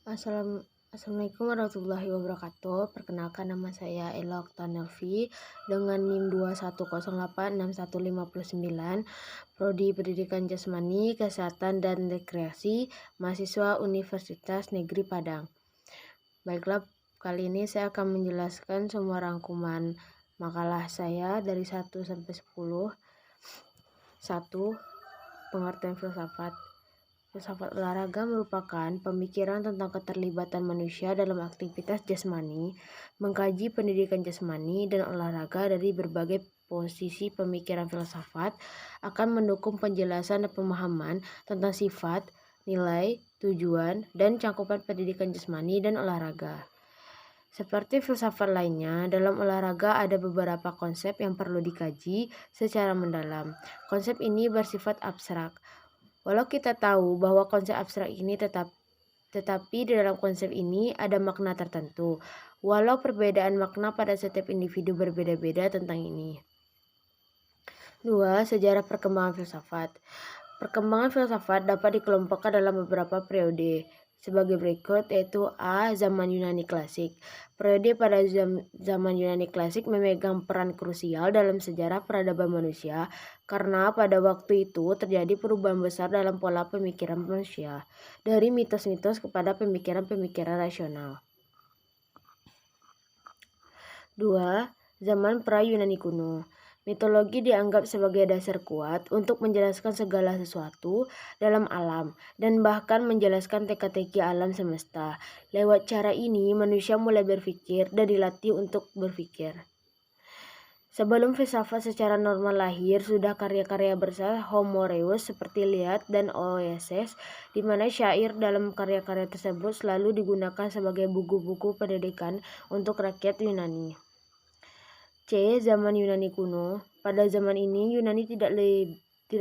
Assalamualaikum warahmatullahi wabarakatuh. Perkenalkan, nama saya Ella Oktanelvi dengan NIM 21086159, Prodi Pendidikan Jasmani, Kesehatan dan Rekreasi, mahasiswa Universitas Negeri Padang. Baiklah, kali ini saya akan menjelaskan semua rangkuman makalah saya dari 1 sampai 10. 1. Pengertian filsafat. Filsafat olahraga merupakan pemikiran tentang keterlibatan manusia dalam aktivitas jasmani, mengkaji pendidikan jasmani dan olahraga dari berbagai posisi pemikiran filsafat, akan mendukung penjelasan dan pemahaman tentang sifat, nilai, tujuan, dan cakupan pendidikan jasmani dan olahraga. Seperti filsafat lainnya, dalam olahraga ada beberapa konsep yang perlu dikaji secara mendalam. Konsep ini bersifat abstrak. Walau kita tahu bahwa konsep abstrak ini tetapi di dalam konsep ini ada makna tertentu, walau perbedaan makna pada setiap individu berbeda-beda tentang ini. 2. Sejarah perkembangan filsafat. Perkembangan filsafat dapat dikelompokkan dalam beberapa periode sebagai berikut, yaitu A. Zaman Yunani Klasik. Periode pada zaman Yunani Klasik memegang peran krusial dalam sejarah peradaban manusia karena pada waktu itu terjadi perubahan besar dalam pola pemikiran manusia dari mitos-mitos kepada pemikiran-pemikiran rasional. 2. Zaman pra-Yunani kuno. Mitologi dianggap sebagai dasar kuat untuk menjelaskan segala sesuatu dalam alam dan bahkan menjelaskan teka-teki alam semesta. Lewat cara ini, manusia mulai berpikir dan dilatih untuk berpikir. Sebelum filsafat secara normal lahir, sudah karya-karya besar Homoreus seperti Iliad dan Oeses, di mana syair dalam karya-karya tersebut selalu digunakan sebagai buku-buku pendidikan untuk rakyat Yunani. C. Zaman Yunani kuno. Pada zaman ini, Yunani tidak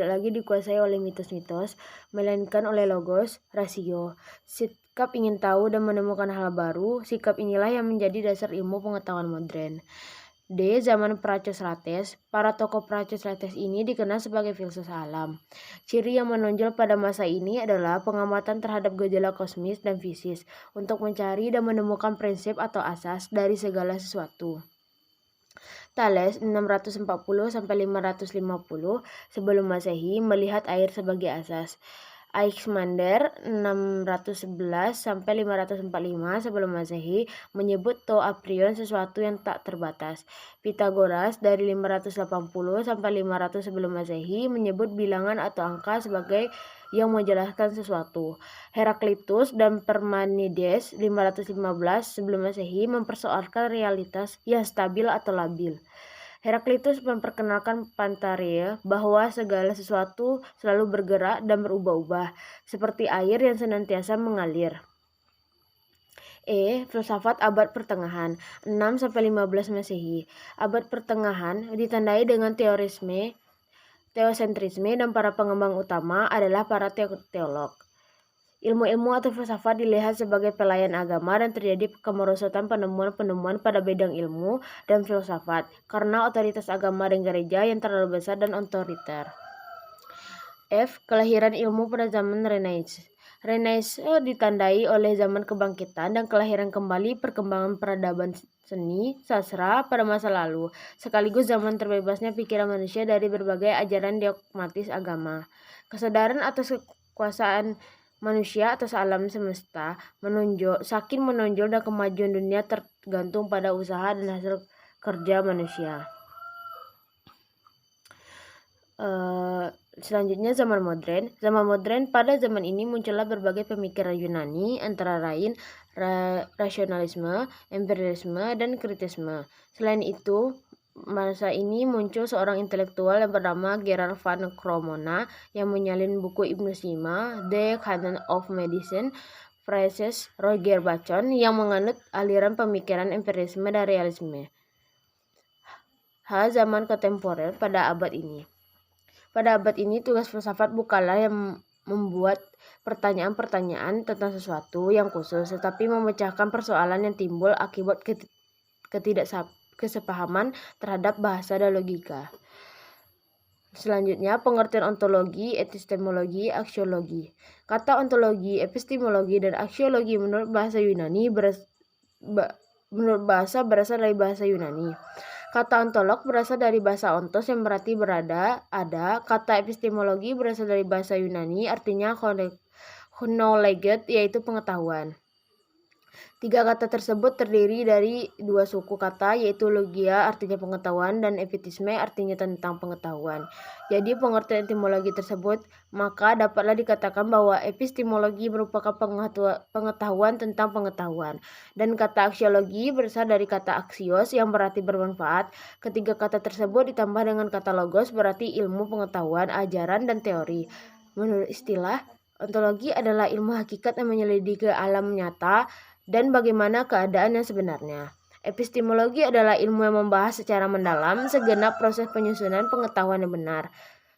lagi dikuasai oleh mitos-mitos, melainkan oleh logos, rasio. Sikap ingin tahu dan menemukan hal baru, sikap inilah yang menjadi dasar ilmu pengetahuan modern. D. Zaman Praxiteles. Para tokoh Praxiteles ini dikenal sebagai filsuf alam. Ciri yang menonjol pada masa ini adalah pengamatan terhadap gejala kosmis dan fisis untuk mencari dan menemukan prinsip atau asas dari segala sesuatu. Thales 640-550 sebelum Masehi melihat air sebagai asas. Anaximander 611-545 sebelum Masehi menyebut to a prion sesuatu yang tak terbatas. Pythagoras dari 580-500 sebelum Masehi menyebut bilangan atau angka sebagai yang menjelaskan sesuatu. Heraklitus dan Parmenides 515 sebelum Masehi mempersoalkan realitas yang stabil atau labil. Heraklitus memperkenalkan Pantaria bahwa segala sesuatu selalu bergerak dan berubah-ubah, seperti air yang senantiasa mengalir. Filsafat abad pertengahan 6-15 Masehi. Abad pertengahan ditandai dengan teosentrisme dan para pengembang utama adalah para teolog. Ilmu-ilmu atau filsafat dilihat sebagai pelayan agama dan terjadi kemerosotan penemuan-penemuan pada bidang ilmu dan filsafat karena otoritas agama dan gereja yang terlalu besar dan otoriter. Kelahiran ilmu pada zaman Renaissance. Renaissance ditandai oleh zaman kebangkitan dan kelahiran kembali perkembangan peradaban seni, sastra pada masa lalu, sekaligus zaman terbebasnya pikiran manusia dari berbagai ajaran dogmatis agama. Kesadaran atas kekuasaan manusia atas alam semesta saking menonjol dan kemajuan dunia tergantung pada usaha dan hasil kerja manusia. Selanjutnya zaman modern. Zaman modern, pada zaman ini muncullah berbagai pemikiran Yunani antara lain rasionalisme, empirisme, dan kritisme. Selain itu, masa ini muncul seorang intelektual yang bernama Gerard van Cremona yang menyalin buku Ibnu Sina, The Canon of Medicine, Francis Roger Bacon yang menganut aliran pemikiran empirisme dan realisme. Zaman kontemporer pada abad ini. Pada abad ini, tugas filsafat bukanlah yang membuat pertanyaan-pertanyaan tentang sesuatu yang khusus, tetapi memecahkan persoalan yang timbul akibat ketidaksepahaman terhadap bahasa dan logika. Selanjutnya, pengertian ontologi, epistemologi, aksiologi. Kata ontologi, epistemologi, dan aksiologi menurut bahasa berasal dari bahasa Yunani. Kata ontolog berasal dari bahasa ontos yang berarti berada, ada. Kata epistemologi berasal dari bahasa Yunani, artinya knowledge, yaitu pengetahuan. Tiga kata tersebut terdiri dari dua suku kata, yaitu logia artinya pengetahuan dan epitisme artinya tentang pengetahuan. Jadi pengertian etimologi tersebut maka dapatlah dikatakan bahwa epistemologi merupakan pengetahuan tentang pengetahuan. Dan kata aksiologi berasal dari kata aksios yang berarti bermanfaat. Ketiga kata tersebut ditambah dengan kata logos berarti ilmu, pengetahuan, ajaran, dan teori. Menurut istilah, ontologi adalah ilmu hakikat yang menyelidiki alam nyata dan bagaimana keadaan yang sebenarnya. Epistemologi adalah ilmu yang membahas secara mendalam segenap proses penyusunan pengetahuan yang benar.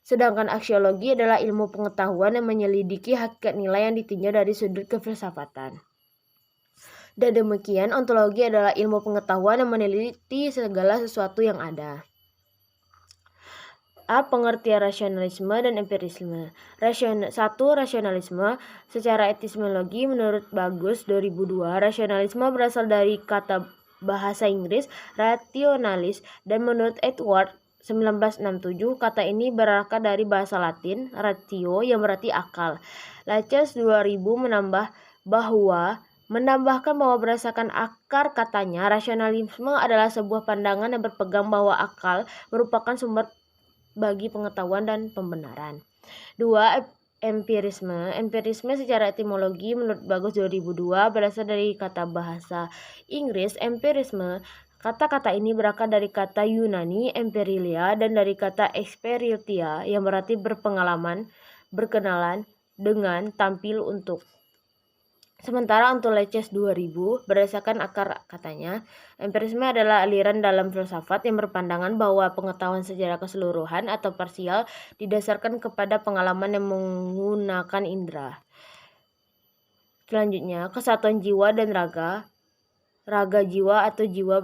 Sedangkan aksiologi adalah ilmu pengetahuan yang menyelidiki hakikat nilai yang ditinjau dari sudut kefilsafatan. Dan demikian, ontologi adalah ilmu pengetahuan yang meneliti segala sesuatu yang ada. A. Pengertian rasionalisme dan empirisme. Rasionalisme. Secara etimologi menurut Bagus 2002, rasionalisme berasal dari kata bahasa Inggris rationalis dan menurut Edward 1967 kata ini berakar dari bahasa Latin ratio yang berarti akal. Laches 2000 menambahkan bahwa berdasarkan akar katanya, rasionalisme adalah sebuah pandangan yang berpegang bahwa akal merupakan sumber bagi pengetahuan dan pembenaran. 2. Empirisme. Empirisme secara etimologi menurut Bagus 2002 berasal dari kata bahasa Inggris empirisme. Kata-kata ini berakar dari kata Yunani empirilia dan dari kata experientia yang berarti berpengalaman, berkenalan dengan, tampil untuk. Sementara untuk Leches 2000, berdasarkan akar katanya, empirisme adalah aliran dalam filsafat yang berpandangan bahwa pengetahuan secara keseluruhan atau parsial didasarkan kepada pengalaman yang menggunakan indera. Selanjutnya, kesatuan jiwa dan raga jiwa atau jiwa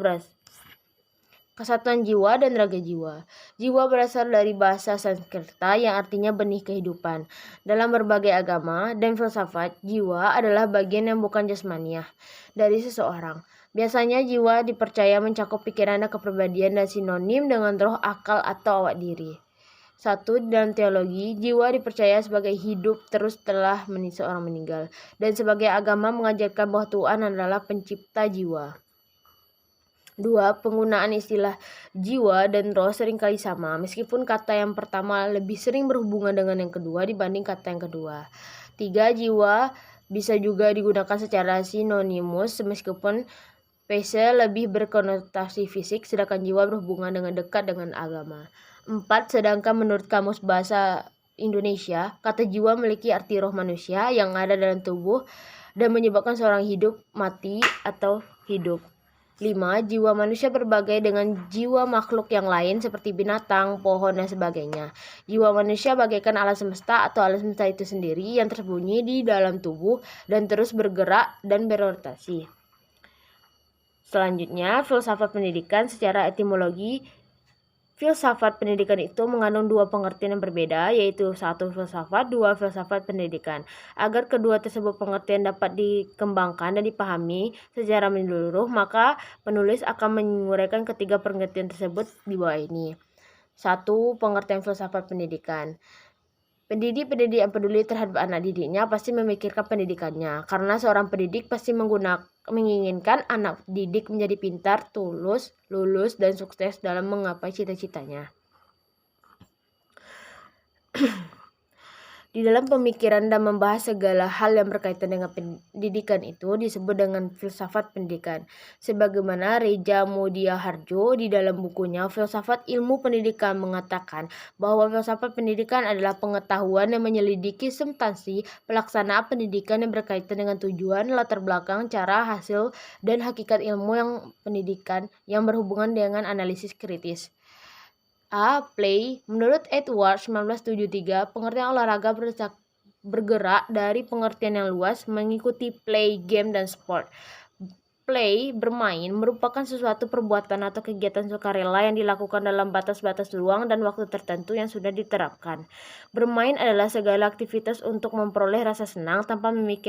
Kesatuan jiwa dan raga jiwa. Jiwa berasal dari bahasa Sanskerta yang artinya benih kehidupan. Dalam berbagai agama dan filsafat, jiwa adalah bagian yang bukan jasmaniah dari seseorang. Biasanya jiwa dipercaya mencakup pikiran dan kepribadian dan sinonim dengan roh, akal, atau awak diri. 1. Dalam teologi, jiwa dipercaya sebagai hidup terus setelah seorang meninggal. Dan sebagai agama mengajarkan bahwa Tuhan adalah pencipta jiwa. 2. Penggunaan istilah jiwa dan roh seringkali sama, meskipun kata yang pertama lebih sering berhubungan dengan yang kedua dibanding kata yang kedua. 3. Jiwa bisa juga digunakan secara sinonimus, meskipun pese lebih berkonotasi fisik, sedangkan jiwa berhubungan dengan dekat dengan agama. 4. Sedangkan menurut Kamus Bahasa Indonesia, kata jiwa memiliki arti roh manusia yang ada dalam tubuh dan menyebabkan seorang hidup, mati, atau hidup. 5. Jiwa manusia berbagai dengan jiwa makhluk yang lain seperti binatang, pohon, dan sebagainya. Jiwa manusia bagaikan alam semesta atau alam semesta itu sendiri yang tersembunyi di dalam tubuh dan terus bergerak dan berorientasi. Selanjutnya, filsafat pendidikan. Secara etimologi, filsafat pendidikan itu mengandung dua pengertian yang berbeda, yaitu 1. Filsafat, 2. Filsafat pendidikan. Agar kedua tersebut pengertian dapat dikembangkan dan dipahami secara menyeluruh, maka penulis akan menguraikan ketiga pengertian tersebut di bawah ini. 1. Pengertian filsafat pendidikan. Pendidik yang peduli terhadap anak didiknya pasti memikirkan pendidikannya, karena seorang pendidik pasti menginginkan anak didik menjadi pintar, tulus, lulus, dan sukses dalam menggapai cita-citanya. Di dalam pemikiran dan membahas segala hal yang berkaitan dengan pendidikan itu disebut dengan filsafat pendidikan. Sebagaimana Reja Mudia Harjo di dalam bukunya Filsafat Ilmu Pendidikan mengatakan bahwa filsafat pendidikan adalah pengetahuan yang menyelidiki substansi pelaksanaan pendidikan yang berkaitan dengan tujuan, latar belakang, cara, hasil, dan hakikat ilmu yang pendidikan yang berhubungan dengan analisis kritis. A. Play. Menurut Edward 1973, pengertian olahraga bergerak dari pengertian yang luas mengikuti play, game, dan sport. Play, bermain, merupakan sesuatu perbuatan atau kegiatan sukarela yang dilakukan dalam batas-batas ruang dan waktu tertentu yang sudah diterapkan. Bermain adalah segala aktivitas untuk memperoleh rasa senang tanpa memikirkan